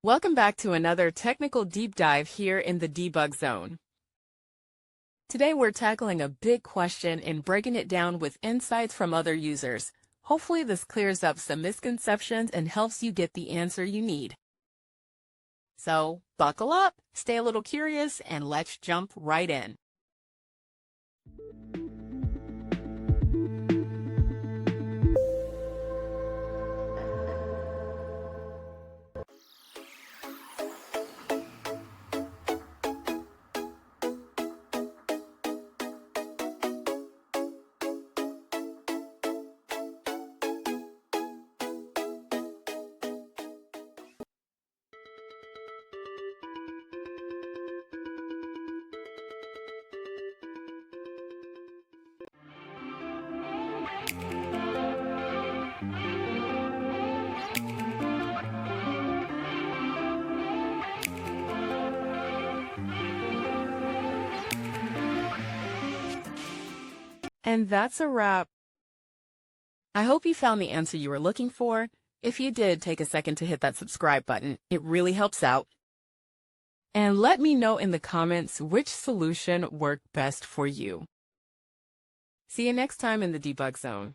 Welcome back to another technical deep dive here in the debug zone. Today we're tackling a big question and breaking it down with insights from other users. Hopefully this clears up some misconceptions and helps you get the answer you need. So buckle up, stay a little curious, and let's jump right in. And that's a wrap. I hope you found the answer you were looking for. If you did, take a second to hit that subscribe button. It really helps out. And let me know in the comments which solution worked best for you. See you next time in the debug zone.